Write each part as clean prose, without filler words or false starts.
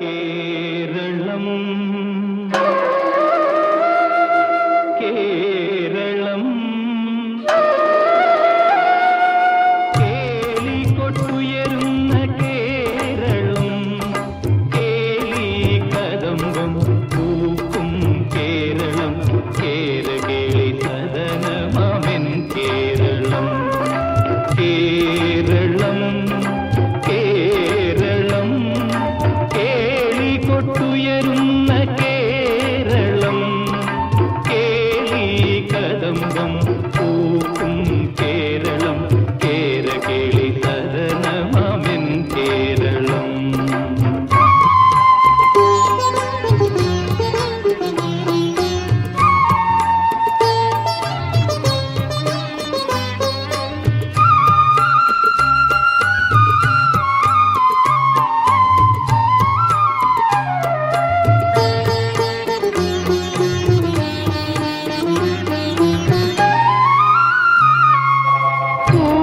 Keralam Keralam കേളികൊട്ടുയരുന്ന Keralam Keli കദംബം Pookkum Keralam കേരകേളി സദനമമെൻ Keralam Keralam Keralam കേളികൊട്ടുയരുന്ന Keralam Keli കദംബം Pookkum Keralam കേരകേളി സദനമമെൻ Keralam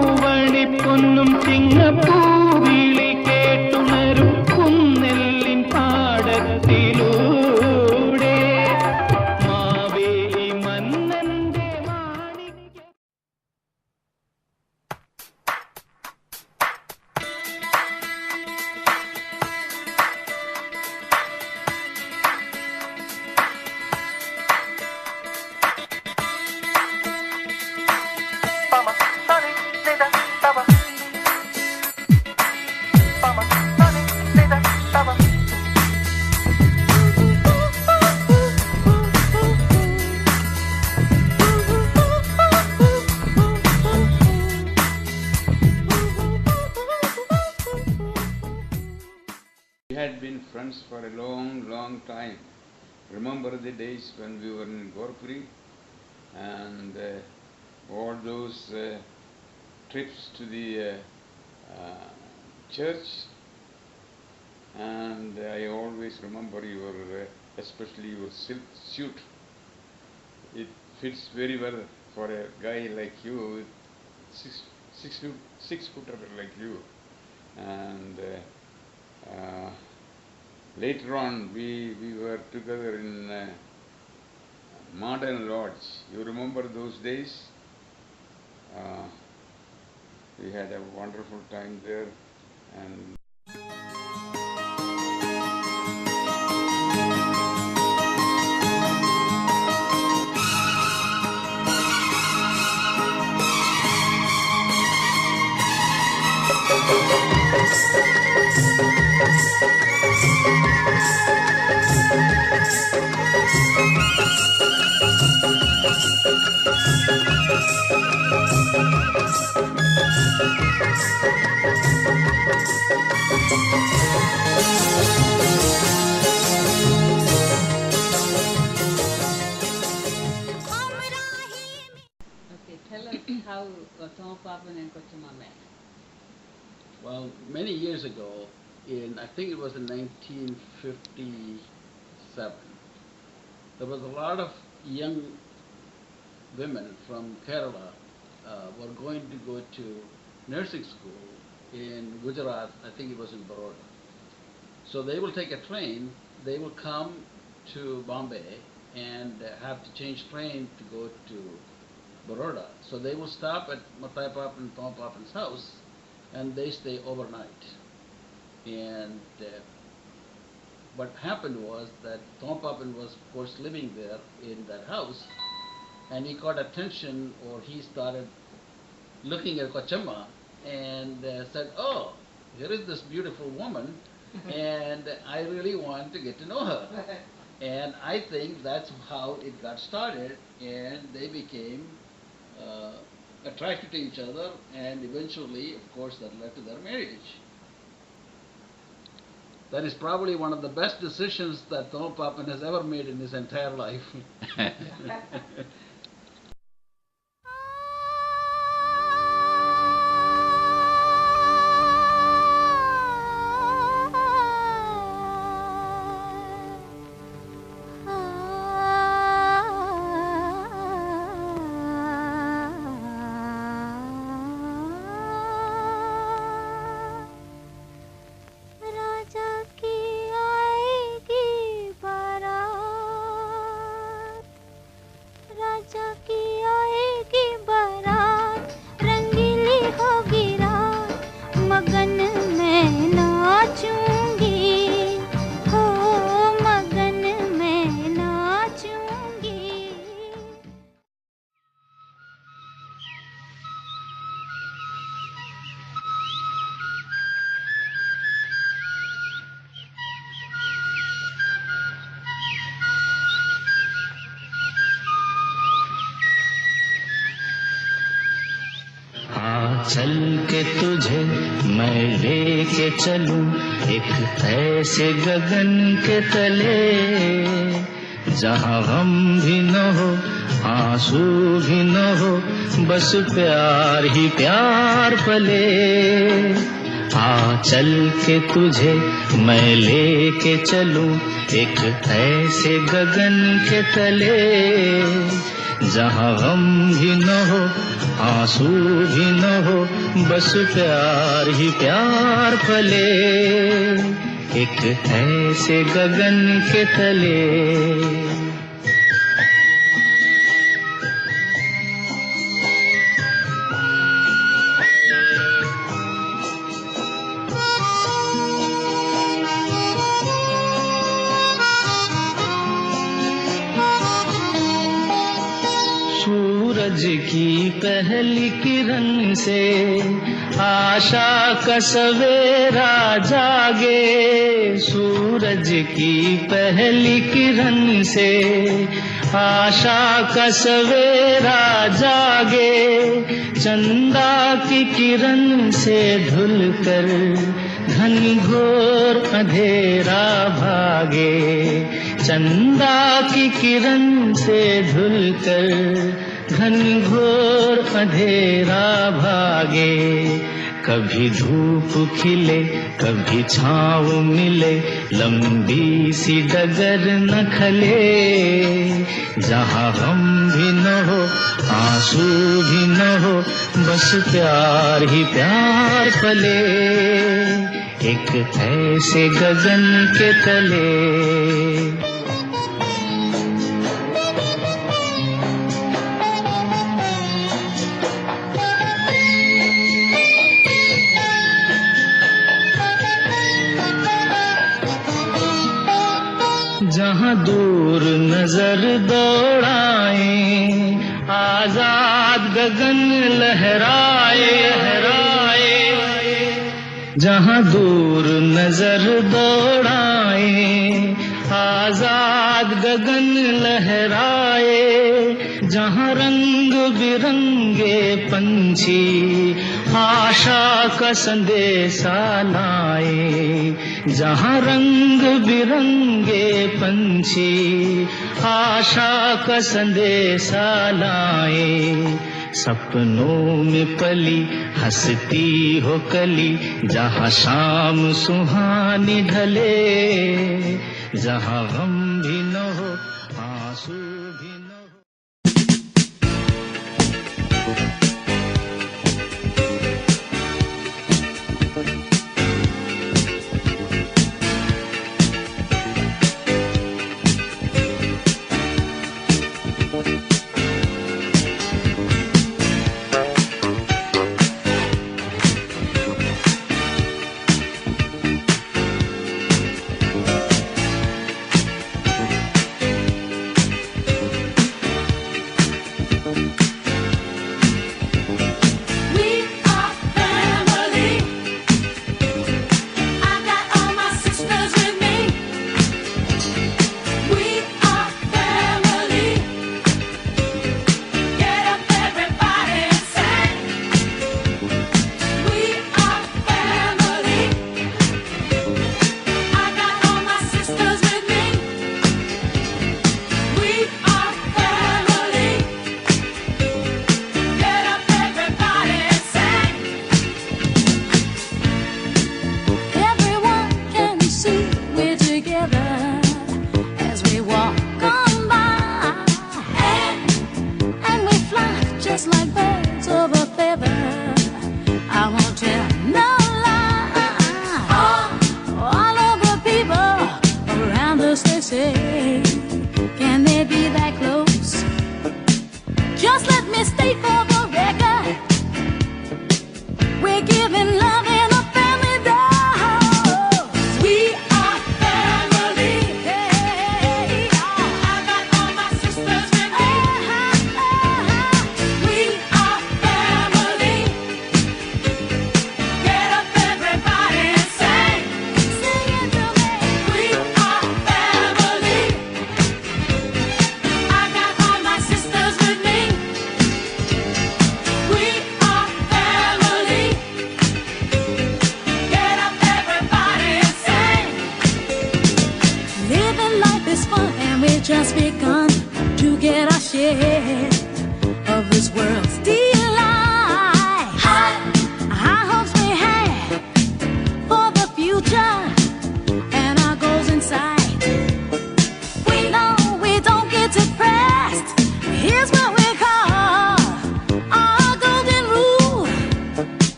പൂവണിപ്പൊന്നും ചിങ്ങപ്പൂവിളി കേട്ടുണരും കുന്നെല്ലിൻ പാടത്തിലൂടെ Maveli മന്നന്റെ Manikya Pama, Sani, Nida, Taba. Pama, Sani, Nida, Taba. We had been friends for a long, long time. Remember the days when we were in Gorpuri and all those trips to the church, and I always remember your, especially your silk suit. It fits very well for a guy like you, six footer like you, and later on we were together in Modern Lodge. You remember those days? We had a wonderful time there, and Okay, tell us how Tom Papan and Kochama met. Well, many years ago, I think it was in 1957, there was a lot of young women from Kerala were going to go to nursing school in Gujarat. I think it was in Baroda. So they will take a train, they will come to Bombay and have to change train to go to Baroda. So they will stop at Mathai Papan and Tom Papan's house and they stay overnight. And what happened was that Tom Papan was of course living there in that house, and he caught attention, or he started looking at Kochama and said, "Oh, here is this beautiful woman and I really want to get to know her." And I think that's how it got started, and they became attracted to each other, and eventually, of course, that led to their marriage. That is probably one of the best decisions that Tom Papan has ever made in his entire life. राजा की चल के तुझे मैं लेके चलूं एक ऐसे गगन के तले, जहाँ गम भी न हो आंसू भी न हो, बस प्यार ही प्यार पले। चल के तुझे मैं लेके चलूं एक ऐसे गगन के तले, जहाँ गम भी न हो आंसू भी न हो, बस प्यार ही प्यार पले। एक ऐसे गगन के तले। सूरज की पहली किरण से आशा का सवेरा जागे, सूरज की पहली किरण से आशा का सवेरा जागे, चंदा की किरण से धुलकर घनघोर अंधेरा भागे, चंदा की किरण से धुलकर घनघोर अंधेरा भागे। कभी धूप खिले कभी छाँव मिले, लंबी सी डगर न खले, जहाँ गम भी न हो आंसू भी न हो, बस प्यार ही प्यार पले। एक ऐसे गगन के तले। जहाँ दूर नजर दौड़ाए, आजाद गगन लहराए, जहाँ दूर नजर दौड़ाए, आजाद गगन लहराए, जहाँ रंग बिरंगे पंछी आशा का संदेशा लाए, जहाँ रंग बिरंगे पंछी आशा का संदेशा लाए, सपनों में पली हंसती हो कली, जहाँ शाम सुहानी ढले, जहाँ गम भी न हो आंसू भी न हो। this far, and we've just begun to get our share of this world's delight. High hopes we had for the future and our goals in sight. We know we don't get depressed. Here's what we call our golden rule.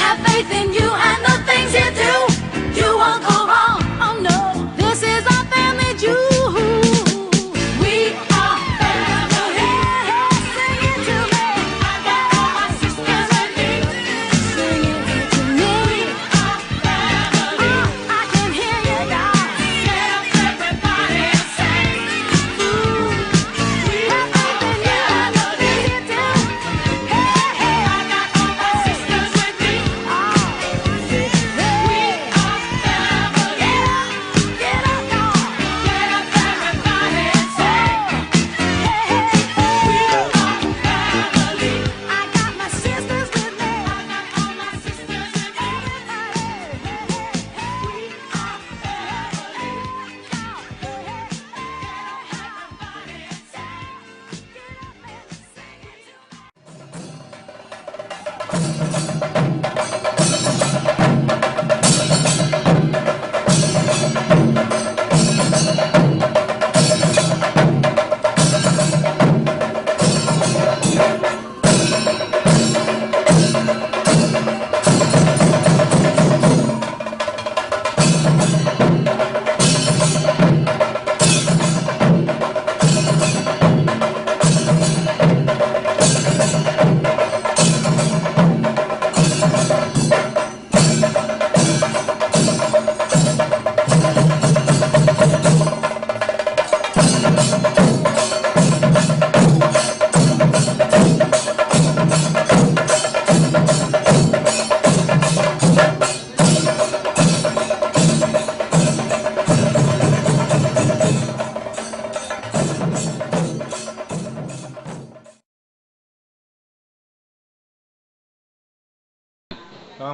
Have faith in you and the things you do. You won't go wrong. Oh no, this is our family jewel. We are family. Sing it to me. I got all my sisters with me. Sing it to me. We are family. Oh, I can hear you, y'all. Get up, everybody, and sing. Ooh, we have faith in you and the things you do. Hey, hey, I got all my sisters with me. Oh, we are family. Get up, y'all. Get up, everybody, and sing. Hey, hey, we are family. I got my sisters with me. I got all my sisters with me. Everybody, we are family. Y'all, hey, hey, get up, everybody, and sing. Get up and sing it to me.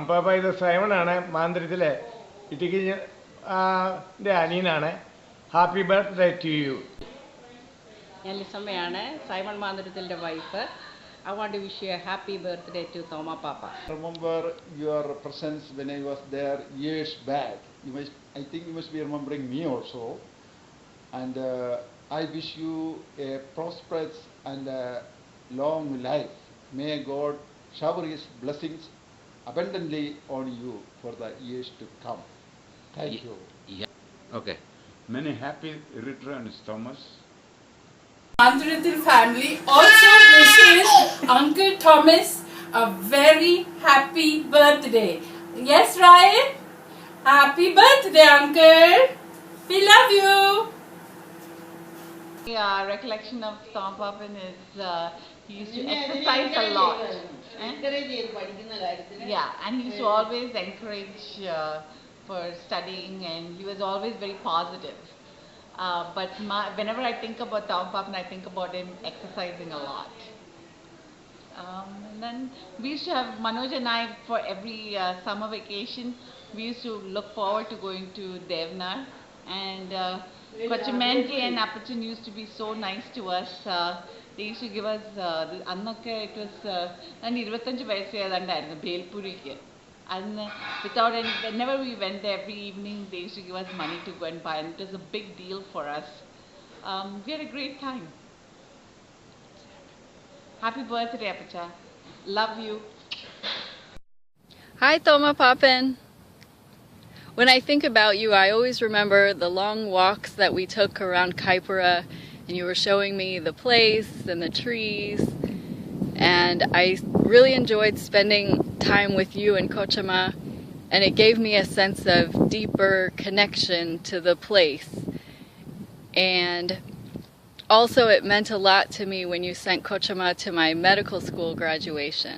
പാപ്പ ഇത് സൈമണാണ് മാന്ത്രിത്തിലെ ഇടുക്കി അനിയനാണ്. Happy birthday to you. ഞാൻ ലിസമ്മയാണ്, Simon മാന്തുരുത്തിലിൻ്റെ wife. I want to wish you a happy birthday to Thoma Papa. I remember your presence when I was there years back. I think you must be remembering me also. And I wish you a prosperous and long life. May God shower His blessings abundantly on you for the years to come. Thank you. Yeah. Okay. Many happy returns, Thomas. Manthuruthil family also wishes Uncle Thomas a very happy birthday. Yes, Ryan? Happy birthday, Uncle. We love you. Recollection of Tom Papan is he used to exercise a lot. Yeah, and he used to always encourage for studying, and he was always very positive. But whenever I think about Tom Papan, I think about him exercising a lot. And then we used to have Manoj and I for every summer vacation. We used to look forward to going to Devnar, and Kochamanki and Apachan used to be so nice to us. They used to give us annokke it was and 25 vayasayadundairunnu Belpurikku. And without any, whenever we went there every evening, they used to give us money to go and buy, and it was a big deal for us. We had a great time. Happy birthday, Apacha. Love you. Hi, Thoma Papan. When I think about you, I always remember the long walks that we took around Kaipura, and you were showing me the place and the trees, and I really enjoyed spending time with you and Kochama, and it gave me a sense of deeper connection to the place. And also it meant a lot to me when you sent Kochama to my medical school graduation.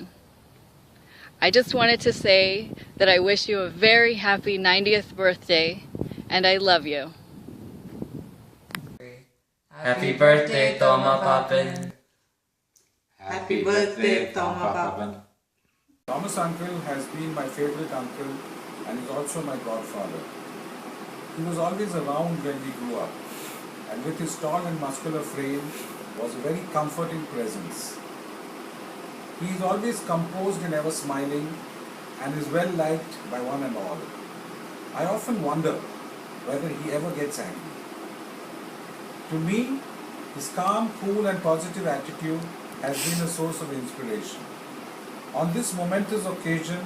I just wanted to say that I wish you a very happy 90th birthday, and I love you. Happy birthday, Thoma Papan. Happy birthday, Thoma Papan. Thomas uncle has been my favorite uncle and is also my godfather. He was always around when we grew up. and with his tall and muscular frame was a very comforting presence. He is always composed and ever smiling and is well liked by one and all. I often wonder whether he ever gets angry. To me, his calm, cool and positive attitude has been a source of inspiration. On this momentous occasion,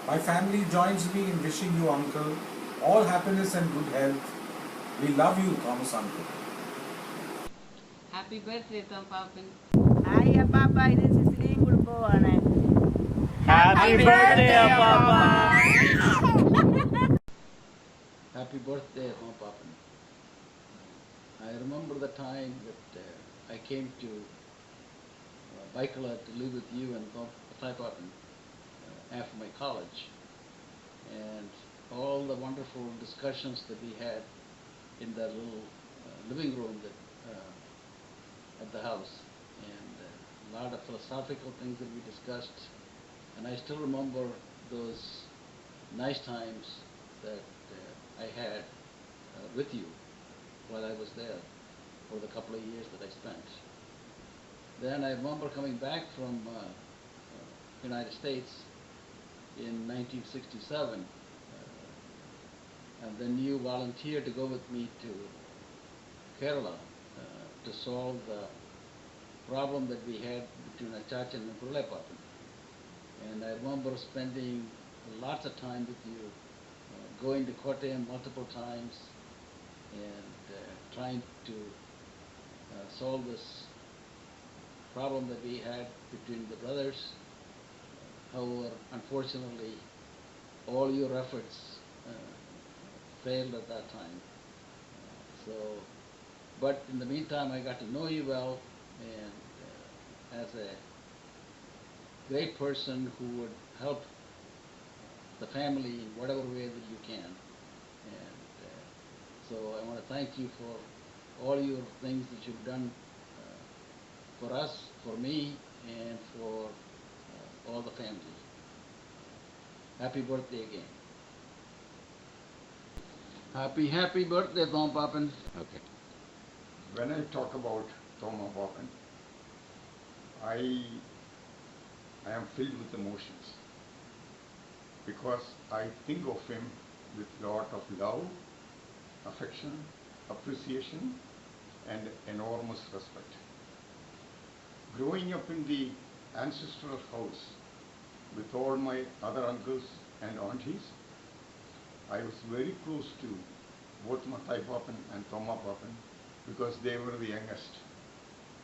my family joins me in wishing you, Uncle, all happiness and good health. We love you, Thomas Uncle. Happy birthday, Tom Papan. Ay, Papa, ini sisilingul po, ane. Happy birthday, Papa. Happy birthday, Tom Papan. I remember the time that I came to Baikala to live with you and Tom Papan after my college, and all the wonderful discussions that we had in the little living room that at the house, and a lot of philosophical things that we discussed, and I still remember those nice times that I had with you while I was there for the couple of years that I spent. Then I remember coming back from United States in 1967, and then you volunteered to go with me to Kerala to solve the problem that we had between Achachan and Purulaipapan. And I remember spending lots of time with you, going to Kottayam multiple times and trying to solve this problem that we had between the brothers. However, unfortunately, all your efforts failed at that time. But in the meantime, I got to know you well, and as a great person who would help the family in whatever way that you can. And so I want to thank you for all your things that you've done for us, for me, and for all the family. Happy birthday again. Happy birthday, Tom Papan. Okay. When I talk about Thoma Papan, I am filled with emotions because I think of him with a lot of love, affection, appreciation, and enormous respect. Growing up in the ancestral house with all my other uncles and aunties, I was very close to both Mathai Papan and Thoma Papan because they were the youngest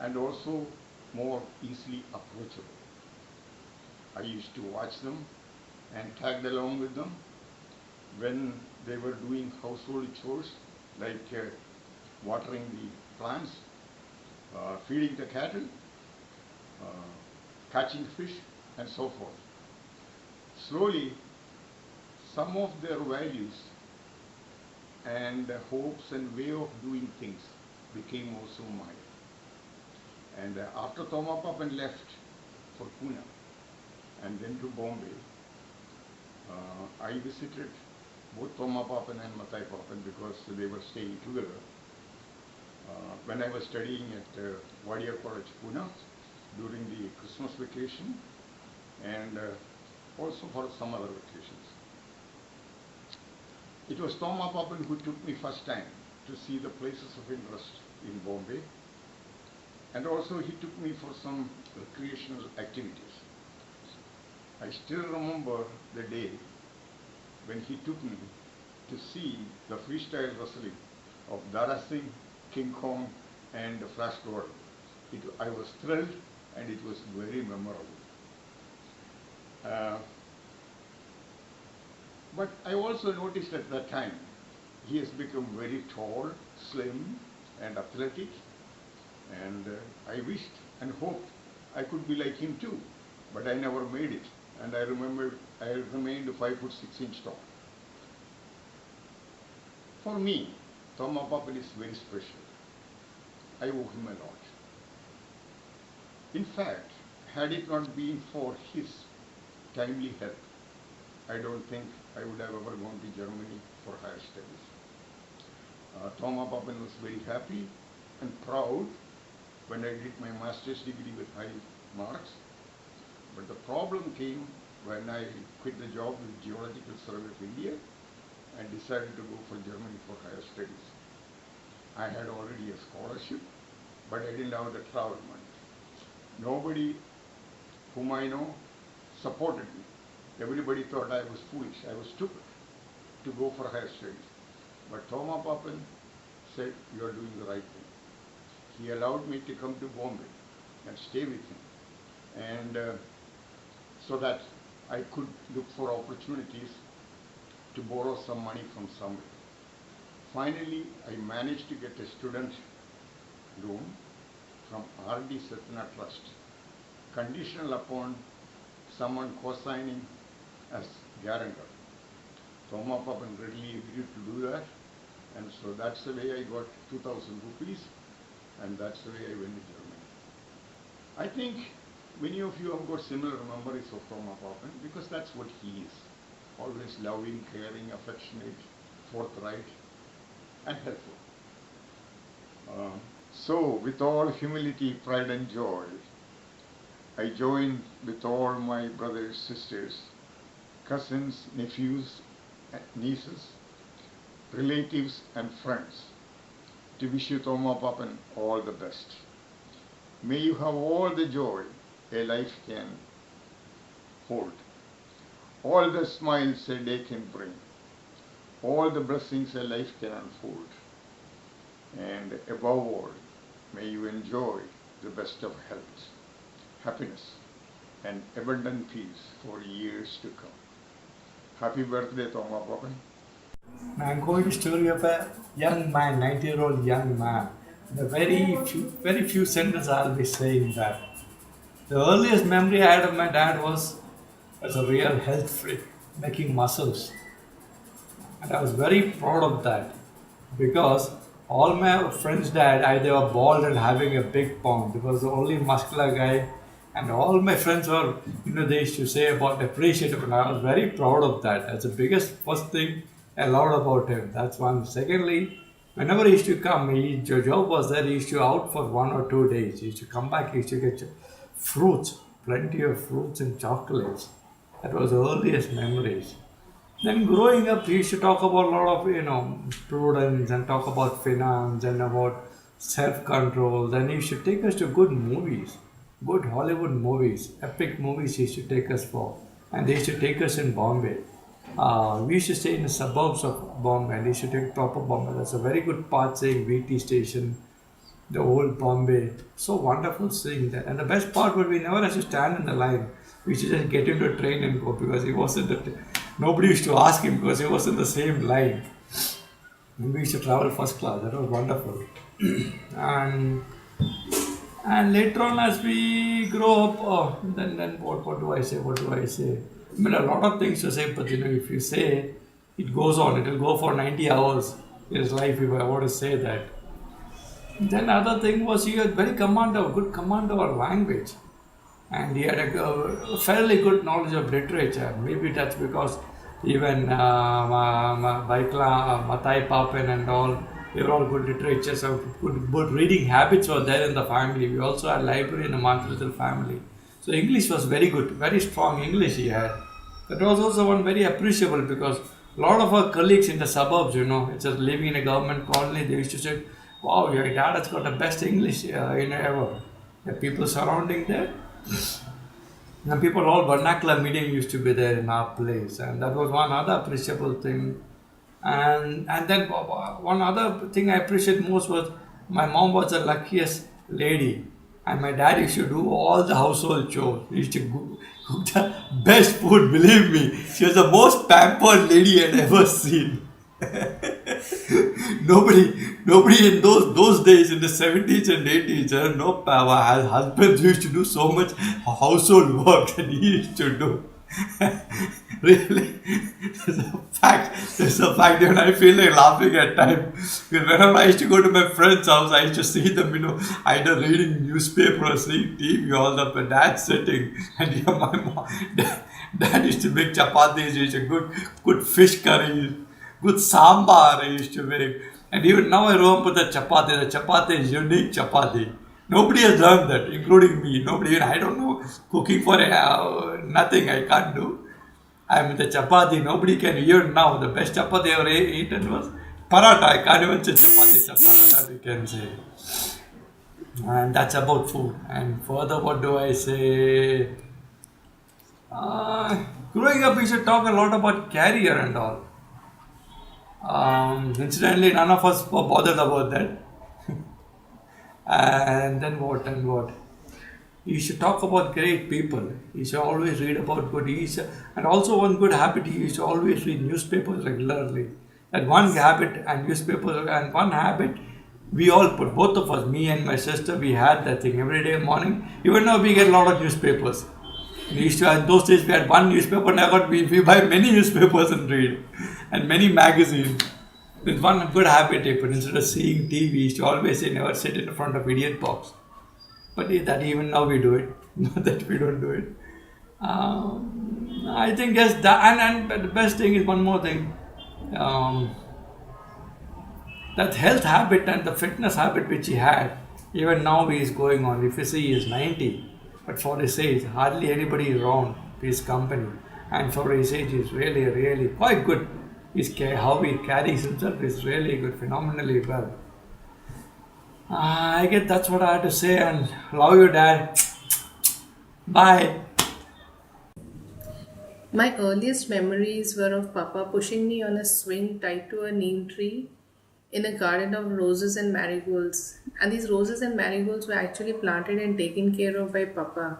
and also more easily approachable. I used to watch them and tagged along with them when they were doing household chores like watering the plants, feeding the cattle, catching fish, and so forth. Slowly, some of their values and hopes and way of doing things became also mine. And after Thoma Papan left for Pune and then to Bombay, I visited both Thoma Papan and Mathai Papan because they were staying together. When I was studying at Wadia College, Pune, during the Christmas vacation and also for some other vacations. It was Thoma Papan who took me first time to see the places of interest in Bombay, and also he took me for some recreational activities. I still remember the day when he took me to see the freestyle wrestling of Dara Singh, King Kong and Flash Gordon. I was thrilled and it was very memorable. But I also noticed at that time he has become very tall, slim and athletic, and I wished and hoped I could be like him too, but I never made it, and I remained 5'6" tall. For me, Thoma Papan is very special. I owe him a lot. In fact, had it not been for his timely help, I don't think I would have ever gone to Germany for higher studies. Thoma Papan was very happy and proud when I did my master's degree with high marks. But the problem came when I quit the job with Geological Survey of India and decided to go for Germany for higher studies. I had already a scholarship, but I didn't have the travel money. Nobody whom I know supported me. Everybody thought I was foolish, I was stupid to go for higher studies. But Thoma Papan said, you are doing the right thing. He allowed me to come to Bombay and stay with him, and so that I could look for opportunities to borrow some money from somewhere. Finally, I managed to get a student loan from R.D. Satna Trust, conditional upon someone co-signing as guarantor. Thoma Papan readily agreed to do that, and so that's the way I got 2,000 rupees, and that's the way I went to Germany. I think many of you have got similar memories of Thoma Papan because that's what he is. Always loving, caring, affectionate, forthright, and helpful. So, with all humility, pride and joy, I join with all my brothers, sisters, cousins, nephews, nieces, relatives and friends to wish you Thoma Papan all the best. May you have all the joy a life can hold, all the smiles a day can bring, all the blessings a life can unfold, and above all, may you enjoy the best of health, happiness, and abundant peace for years to come. Happy birthday, Thoma Papan. I'm going to story of a young man, 90-year-old young man. The very few sentences I'll be saying that. The earliest memory I had of my dad was as a real health freak, making muscles. And I was very proud of that because all my friends' dad either were bald and having a big pound. He was the only muscular guy, and all my friends were, they used to say about appreciative, and I was very proud of that. That's the biggest first thing I loved about him. That's one. Secondly, whenever he used to come, his job was that he used to out for 1 or 2 days. He used to come back, he used to get fruits, plenty of fruits and chocolates. That was the earliest memories. Then growing up, he used to talk about a lot of, prudence and talk about finance and about self-control. Then he used to take us to good movies, good Hollywood movies, epic movies he used to take us for. And they used to take us in Bombay. We used to stay in the suburbs of Bombay, and he used to take proper Bombay. That's a very good part saying VT station, the old Bombay. So wonderful seeing that. And the best part was we never had to stand in the line. We used to just get into a train and go because he wasn't, nobody used to ask him because he was in the same line. And we used to travel first class. That was wonderful. and later on as we grow up, then what do I say? I mean, a lot of things to say, but if you say it goes on, it will go for 90 hours in his life if I want to say that. Then other thing was he had good command of language, and he had a fairly good knowledge of literature. Maybe that's because even Baikla, Mathai Papan and all, they were all good literature, so good reading habits were there in the family. We also had a library in the Manthuruthil family. So English was very good, very strong English he had. That was also one very appreciable because a lot of our colleagues in the suburbs, it's just living in a government colony, they used to say, wow, your dad has got the best English ever. The people surrounding there. And people, all vernacular meeting used to be there in our place, and that was one other appreciable thing. And then one other thing I appreciate most was my mom was the luckiest lady, and my dad used to do all the household chores. He used to cook the best food, believe me. She was the most pampered lady I'd ever seen. Nobody in those days in the 70s and 80s, no husbands used to do so much household work that he used to do. Really, there's a fact, and I feel like laughing at times. Whenever I used to go to my friend's house, I used to see them, either reading newspaper or seeing TV, all up, and dad sitting, and my mom, dad used to make chapatis, he used to good fish curry, good sambar he used to make, And even now I remember the chapati. The chapati is unique chapati. Nobody has learned that, including me. Nobody, even I don't know cooking for nothing I can't do. I mean the chapati, nobody can even now. The best chapati I ever eaten was paratha. I can't even say chapati, it's a paratha we can say. And that's about food. And further, what do I say? Growing up, we should talk a lot about career and all. Incidentally, none of us were bothered about that. And then what and what? You should talk about great people. You should always read about good. And also one good habit, you should always read newspapers regularly. That one habit and newspapers and one habit we all put, both of us, me and my sister, we had that thing every day morning. Even now we get a lot of newspapers. We used to, in those days we had one newspaper, now we buy many newspapers and read. And many magazines. With one good habit, but instead of seeing TV, we used to always say never sit in front of idiot box. But that even now we do it. Not that we don't do it. I think yes, and the best thing is one more thing. That health habit and the fitness habit which he had, even now he is going on. If you see he is 90, but for his age, hardly anybody is around his company. And for his age, he is really, really quite good. How he carries himself is really good, phenomenally well. I guess that's what I had to say, and love you, Dad. Bye. My earliest memories were of Papa pushing me on a swing tied to a neem tree in a garden of roses and marigolds. And these roses and marigolds were actually planted and taken care of by Papa.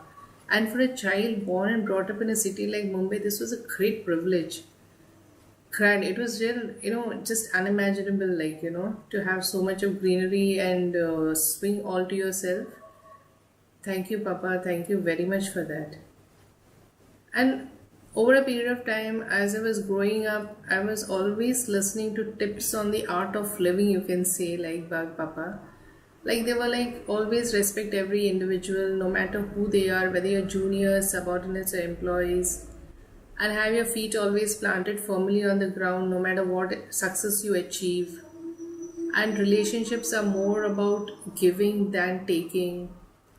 And for a child born and brought up in a city like Mumbai, this was a great privilege. It was real, just unimaginable, to have so much of greenery and swing all to yourself. Thank you, Papa. Thank you very much for that. And over a period of time, as I was growing up, I was always listening to tips on the art of living, you can say, like Papa. Like they were like, always respect every individual, no matter who they are, whether you're juniors, subordinates or employees. And have your feet always planted firmly on the ground, no matter what success you achieve. And relationships are more about giving than taking.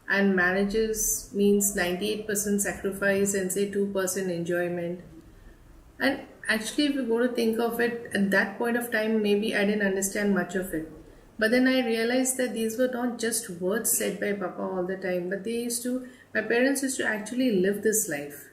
And marriages means 98% sacrifice and say 2% enjoyment. And actually, if you go to think of it, at that point of time, maybe I didn't understand much of it. But then I realized that these were not just words said by Papa all the time, but my parents used to actually live this life.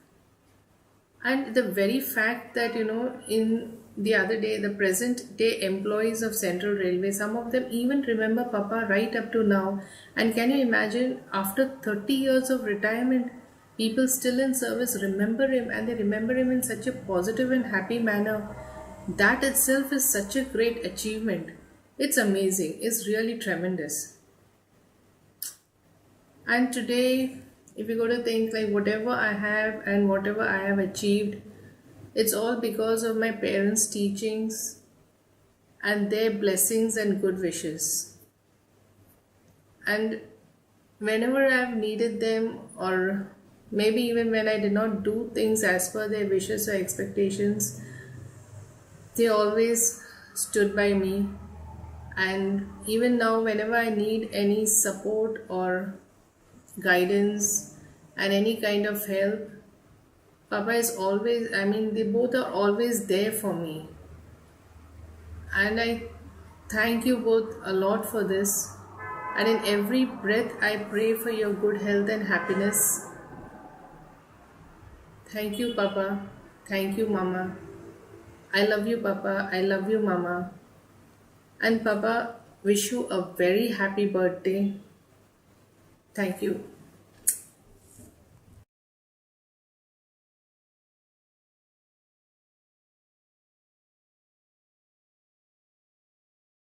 And the very fact that, in the other day, the present day employees of Central Railway, some of them even remember Papa right up to now. And can you imagine, after 30 years of retirement, people still in service remember him, and they remember him in such a positive and happy manner. That itself is such a great achievement. It's amazing. It's really tremendous. And today, if you go to think like whatever I have and whatever I have achieved, it's all because of my parents' teachings and their blessings and good wishes. And whenever I've needed them, or maybe even when I did not do things as per their wishes or expectations, they always stood by me. And even now, whenever I need any support or guidance and any kind of help, Papa is always, they both are always there for me. And I thank you both a lot for this. And in every breath, I pray for your good health and happiness. Thank you, Papa. Thank you, Mama. I love you, Papa. I love you, Mama. And Papa, wish you a very happy birthday. Thank you.